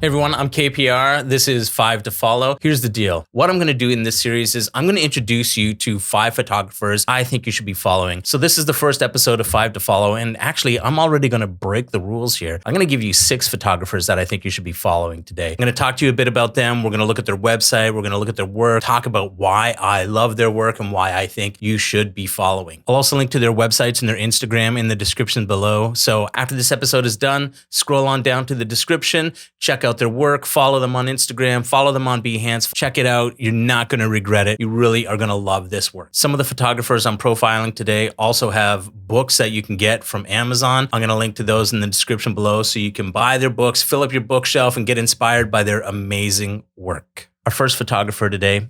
Hey everyone, I'm KPR. This is 5 to Follow. Here's the deal. What I'm going to do in this series is I'm going to introduce you to 5 photographers I think you should be following. So this is the first episode of 5 to Follow, and actually I'm already going to break the rules here. I'm going to give you 6 photographers that I think you should be following today. I'm going to talk to you a bit about them. We're going to look at their website. We're going to look at their work, talk about why I love their work and why I think you should be following. I'll also link to their websites and their Instagram in the description below. So after this episode is done, scroll on down to the description, check out their work, follow them on Instagram, follow them on Behance, check it out. You're not going to regret it. You really are going to love this work. Some of the photographers I'm profiling today also have books that you can get from Amazon. I'm going to link to those in the description below so you can buy their books, fill up your bookshelf, and get inspired by their amazing work. Our first photographer today,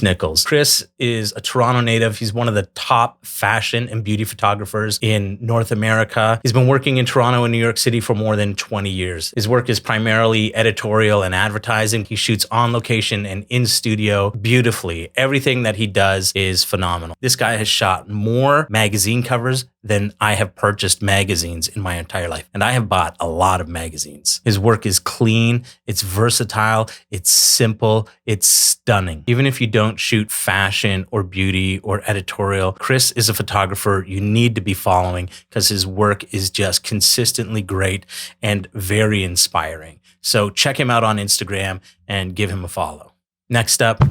Nicholls. Chris is a Toronto native. He's one of the top fashion and beauty photographers in North America. He's been working in Toronto and New York City for more than 20 years. His work is primarily editorial and advertising. He shoots on location and in studio beautifully. Everything that he does is phenomenal. This guy has shot more magazine covers than I have purchased magazines in my entire life. And I have bought a lot of magazines. His work is clean, it's versatile, it's simple, it's stunning. Even if you don't shoot fashion or beauty or editorial, Chris is a photographer you need to be following because his work is just consistently great and very inspiring. So check him out on Instagram and give him a follow. Next up,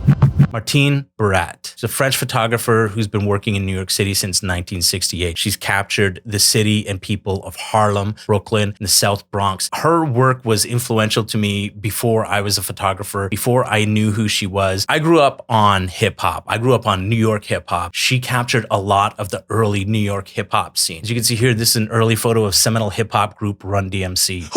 Martine Barrat. She's a French photographer who's been working in New York City since 1968. She's captured the city and people of Harlem, Brooklyn, and the South Bronx. Her work was influential to me before I was a photographer, before I knew who she was. I grew up on hip hop. I grew up on New York hip hop. She captured a lot of the early New York hip hop scene. As you can see here, this is an early photo of seminal hip hop group Run DMC.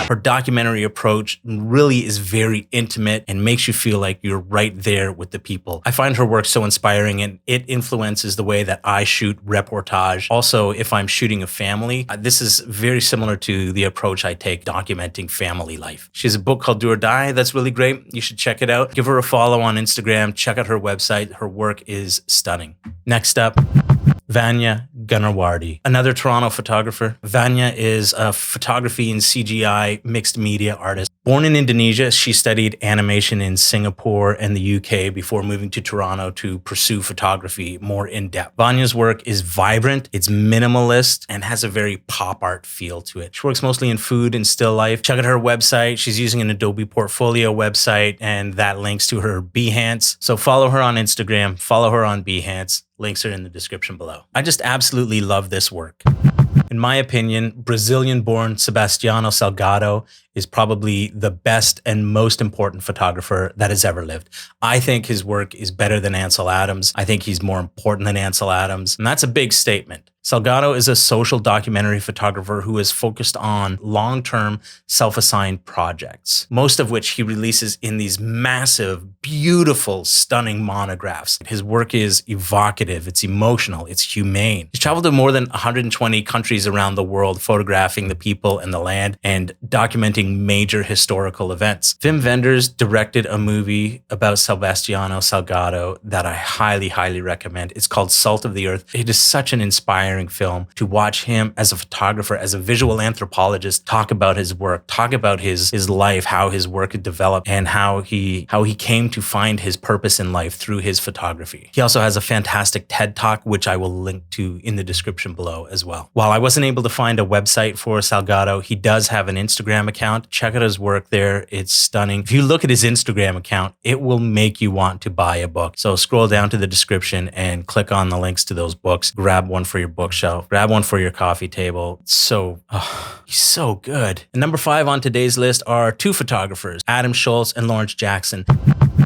Her documentary approach really is very intimate and makes you feel like you're right there with the people. I find her work so inspiring and it influences the way that I shoot reportage. Also, if I'm shooting a family, this is very similar to the approach I take documenting family life. She has a book called Do or Die that's really great. You should check it out. Give her a follow on Instagram. Check out her website. Her work is stunning. Next up, Vania Gunawardi, another Toronto photographer. Vania is a photography and CGI mixed media artist. Born in Indonesia, she studied animation in Singapore and the UK before moving to Toronto to pursue photography more in depth. Vania's work is vibrant, it's minimalist, and has a very pop art feel to it. She works mostly in food and still life. Check out her website. She's using an Adobe Portfolio website, and that links to her Behance. So follow her on Instagram, follow her on Behance. Links are in the description below. I just absolutely love this work. In my opinion, Brazilian-born Sebastião Salgado is probably the best and most important photographer that has ever lived. I think his work is better than Ansel Adams. I think he's more important than Ansel Adams, and that's a big statement. Salgado is a social documentary photographer who is focused on long-term self-assigned projects, most of which he releases in these massive, beautiful, stunning monographs. His work is evocative, it's emotional, it's humane. He's traveled to more than 120 countries around the world, photographing the people and the land and documenting major historical events. Wim Wenders directed a movie about Sebastião Salgado that I highly, highly recommend. It's called Salt of the Earth. It is such an inspiring film to watch him as a photographer, as a visual anthropologist, talk about his work, talk about his life, how his work had developed, and how he came to find his purpose in life through his photography. He also has a fantastic TED Talk, which I will link to in the description below as well. While I wasn't able to find a website for Salgado, he does have an Instagram account. Check out his work there. It's stunning. If you look at his Instagram account, it will make you want to buy a book. So scroll down to the description and click on the links to those books. Grab one for your bookshelf, grab one for your coffee table. He's so good. And number 5 on today's list are 2 photographers, Adam Schultz and Lawrence Jackson.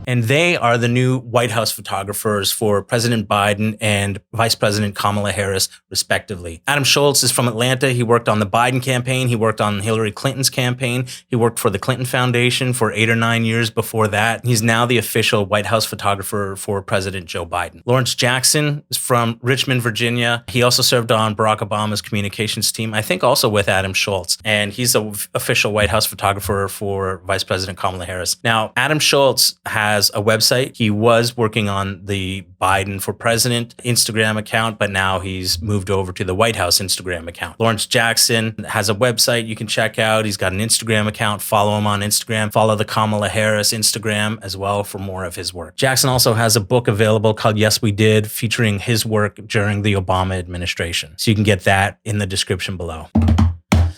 And they are the new White House photographers for President Biden and Vice President Kamala Harris, respectively. Adam Schultz is from Atlanta. He worked on the Biden campaign. He worked on Hillary Clinton's campaign. He worked for the Clinton Foundation for 8 or 9 years before that. He's now the official White House photographer for President Joe Biden. Lawrence Jackson is from Richmond, Virginia. He also served on Barack Obama's communications team, I think also with Adam Schultz. And he's the official White House photographer for Vice President Kamala Harris. Now, Adam Schultz has has a website. He was working on the Biden for President Instagram account, but now he's moved over to the White House Instagram account. Lawrence Jackson has a website you can check out. He's got an Instagram account. Follow him on Instagram. Follow the Kamala Harris Instagram as well for more of his work. Jackson also has a book available called Yes, We Did, featuring his work during the Obama administration. So you can get that in the description below.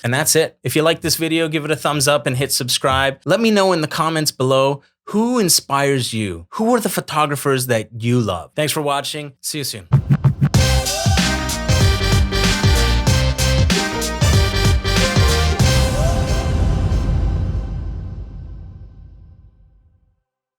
And that's it. If you like this video, give it a thumbs up and hit subscribe. Let me know in the comments below who inspires you. Who are the photographers that you love? Thanks for watching. See you soon.